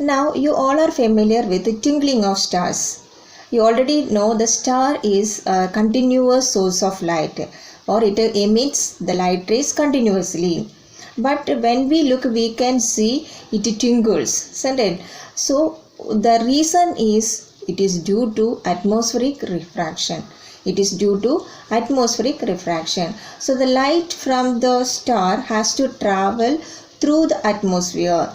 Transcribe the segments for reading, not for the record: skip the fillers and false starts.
Now you all are familiar with the twinkling of stars. You already know the star is a continuous source of light, or it emits the light rays continuously. But when we look, we can see it twinkles, isn't it? So the reason is it is due to atmospheric refraction. It is due to atmospheric refraction. So the light from the star has to travel through the atmosphere.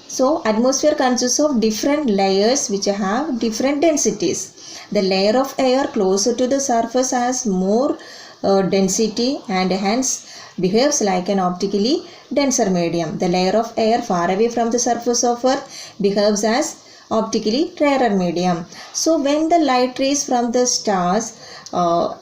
So atmosphere consists of different layers which have different densities. The layer of air closer to the surface has more density and hence behaves like an optically denser medium. The layer of air far away from the surface of Earth behaves as optically rarer medium. So when the light rays from the stars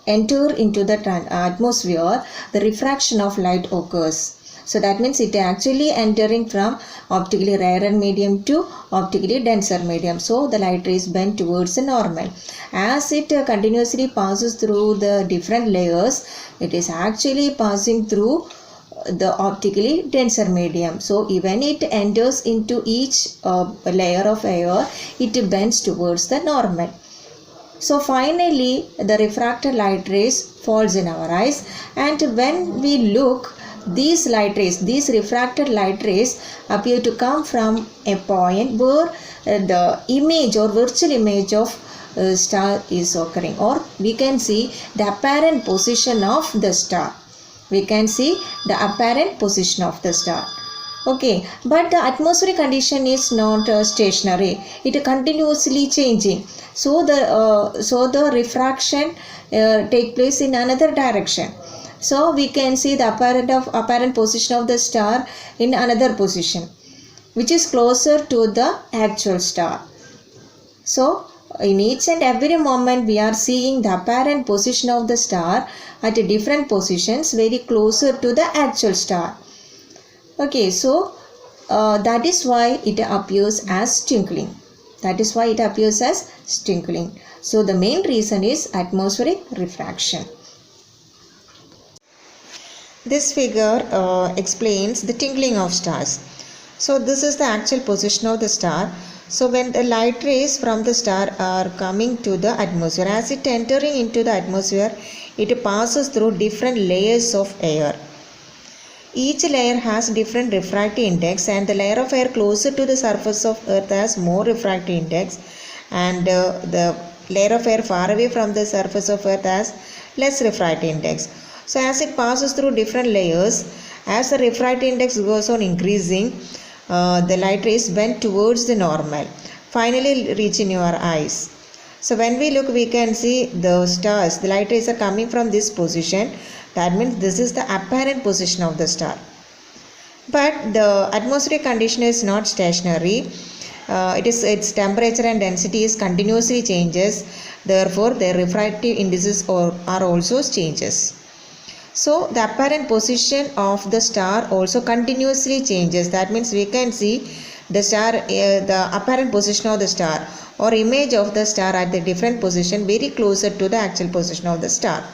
enter into the atmosphere, the refraction of light occurs. So that means it actually entering from optically rarer medium to optically denser medium. So the light rays bend towards the normal. As it continuously passes through the different layers, it is actually passing through the optically denser medium. So when it enters into each layer of air, it bends towards the normal. So finally the refracted light rays falls in our eyes, and when we look, these light rays, these refracted light rays appear to come from a point where the image or virtual image of star is occurring, or we can see the apparent position of the star. We can see the apparent position of the star. Okay, but the atmospheric condition is not stationary. It is continuously changing. So the refraction take place in another direction. So we can see the apparent position of the star in another position, which is closer to the actual star. So in each and every moment we are seeing the apparent position of the star at different positions very closer to the actual star. Okay, so that is why it appears as twinkling. That is why it appears as twinkling. So the main reason is atmospheric refraction. This figure explains the twinkling of stars. So this is the actual position of the star. So when the light rays from the star are coming to the atmosphere, as it entering into the atmosphere, it passes through different layers of air. Each layer has different refractive index, and the layer of air closer to the surface of Earth has more refractive index, and the layer of air far away from the surface of Earth has less refractive index. So as it passes through different layers, as the refractive index goes on increasing, the light rays bend towards the normal, finally reaching your eyes. So when we look, we can see the stars, the light rays are coming from this position. That means this is the apparent position of the star. But the atmospheric condition is not stationary. Its temperature and density is continuously changes. Therefore, their refractive indices are also changes. So the apparent position of the star also continuously changes. That means we can see the star, the apparent position of the star or image of the star at the different position very closer to the actual position of the star.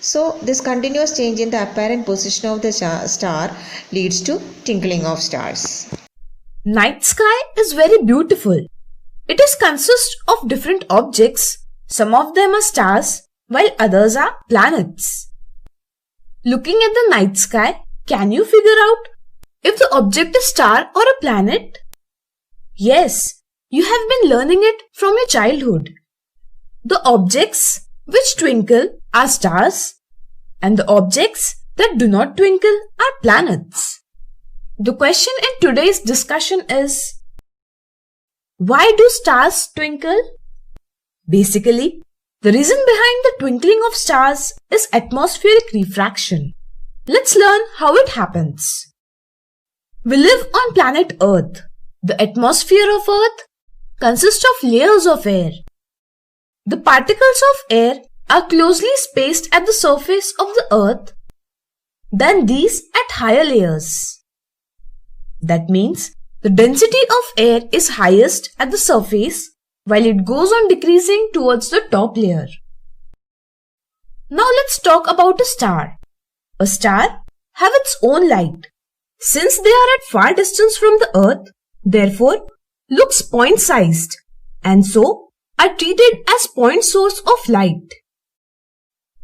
So this continuous change in the apparent position of the star leads to twinkling of stars. Night sky is very beautiful. It is consist of different objects. Some of them are stars while others are planets. Looking at the night sky, can you figure out if the object is star or a planet? Yes, you have been learning it from your childhood. The objects which twinkle are stars, and the objects that do not twinkle are planets. The question in today's discussion is, why do stars twinkle? Basically, the reason behind the twinkling of stars is atmospheric refraction. Let's learn how it happens. We live on planet Earth. The atmosphere of Earth consists of layers of air. The particles of air are closely spaced at the surface of the Earth than these at higher layers. That means the density of air is highest at the surface while it goes on decreasing towards the top layer. Now let's talk about a star. A star have its own light. Since they are at far distance from the Earth, therefore looks point-sized and so are treated as point source of light.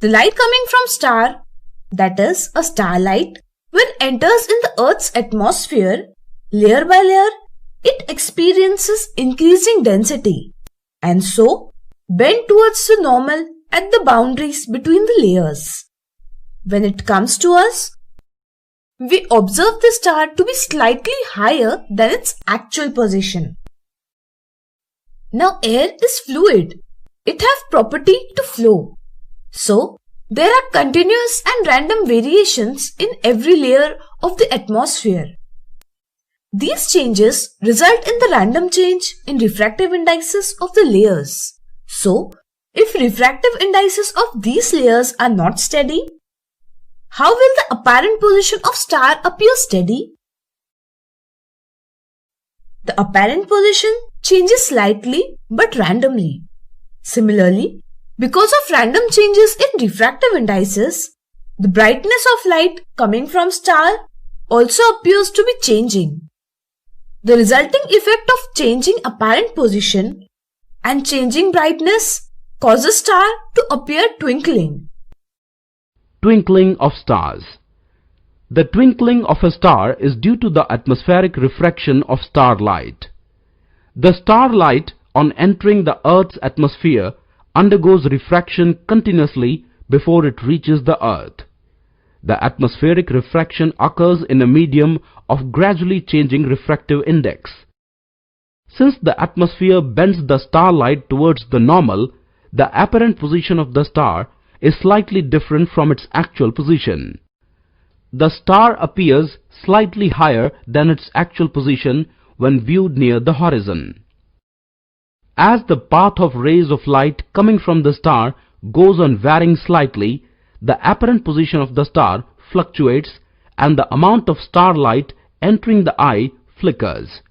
The light coming from star, that is a starlight, when enters in the Earth's atmosphere, layer by layer, it experiences increasing density and so bend towards the normal at the boundaries between the layers. When it comes to us, we observe the star to be slightly higher than its actual position. Now air is fluid. It has property to flow. So, there are continuous and random variations in every layer of the atmosphere. These changes result in the random change in refractive indices of the layers. So, if refractive indices of these layers are not steady, how will the apparent position of star appear steady? The apparent position changes slightly but randomly. Similarly, because of random changes in refractive indices, the brightness of light coming from star also appears to be changing. The resulting effect of changing apparent position and changing brightness causes star to appear twinkling. Twinkling of stars. The twinkling of a star is due to the atmospheric refraction of starlight. The starlight, on entering the Earth's atmosphere, undergoes refraction continuously before it reaches the Earth. The atmospheric refraction occurs in a medium of gradually changing refractive index. Since the atmosphere bends the starlight towards the normal, the apparent position of the star is slightly different from its actual position. The star appears slightly higher than its actual position when viewed near the horizon. As the path of rays of light coming from the star goes on varying slightly, the apparent position of the star fluctuates and the amount of starlight entering the eye flickers.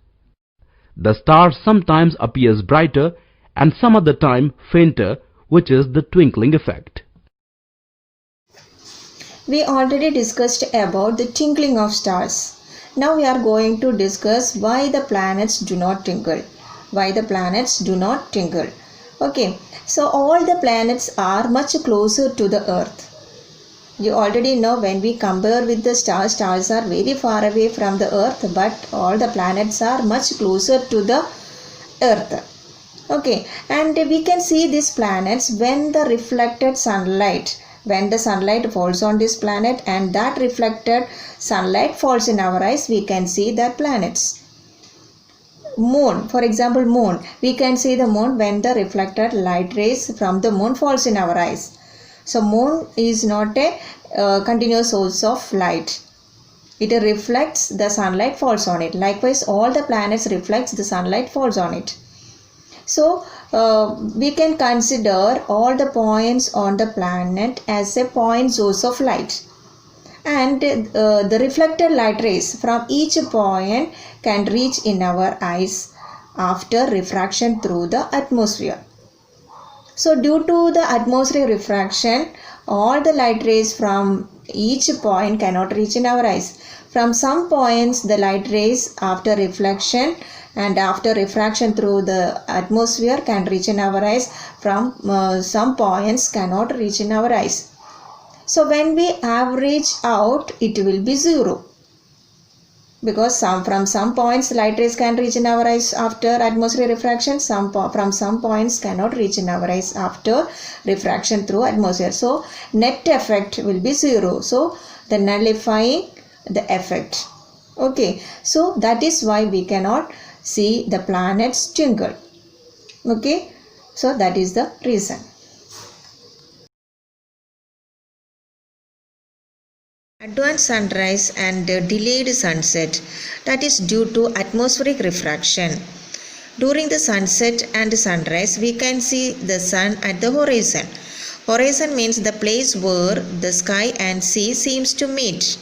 The star sometimes appears brighter and some other time fainter, which is the twinkling effect. We already discussed about the twinkling of stars. Now we are going to discuss why the planets do not twinkle. Why the planets do not twinkle. Okay, so all the planets are much closer to the Earth. You already know when we compare with the stars, stars are very far away from the Earth, but all the planets are much closer to the Earth. Okay, and we can see these planets when the reflected sunlight, when the sunlight falls on this planet and that reflected sunlight falls in our eyes, we can see the planets. Moon, for example, moon, we can see the moon when the reflected light rays from the moon falls in our eyes. So moon is not a continuous source of light. It reflects the sunlight falls on it. Likewise, all the planets reflects the sunlight falls on it. So we can consider all the points on the planet as a point source of light. And the reflected light rays from each point can reach in our eyes after refraction through the atmosphere. So due to the atmospheric refraction, all the light rays from each point cannot reach in our eyes. From some points, the light rays after reflection and after refraction through the atmosphere can reach in our eyes. From some points cannot reach in our eyes. So when we average out, it will be 0. Because from some points light rays can reach in our eyes after atmospheric refraction, from some points cannot reach in our eyes after refraction through atmosphere. So net effect will be 0. So the nullifying the effect. Okay, so that is why we cannot see the planets twinkle. Okay, so that is the reason. Advanced sunrise and delayed sunset, that is due to atmospheric refraction. During the sunset and sunrise, we can see the sun at the horizon. Horizon means the place where the sky and sea seems to meet.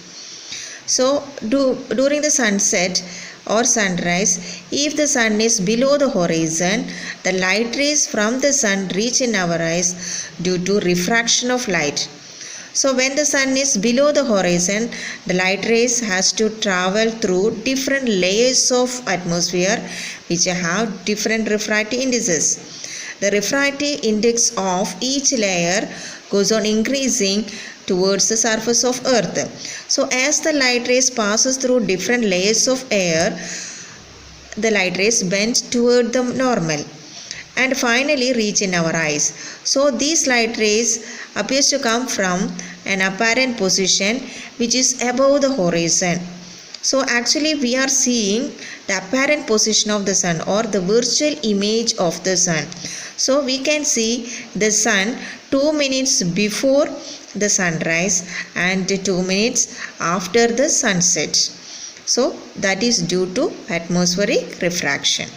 So during the sunset or sunrise, if the sun is below the horizon, the light rays from the sun reach in our eyes due to refraction of light. So when the sun is below the horizon, the light rays has to travel through different layers of atmosphere which have different refractive indices. The refractive index of each layer goes on increasing towards the surface of earth. So as the light rays passes through different layers of air, the light rays bend toward the normal and finally reach in our eyes. So these light rays appears to come from an apparent position which is above the horizon. So actually we are seeing the apparent position of the sun or the virtual image of the sun. So we can see the sun 2 minutes before the sunrise and 2 minutes after the sunset. So that is due to atmospheric refraction.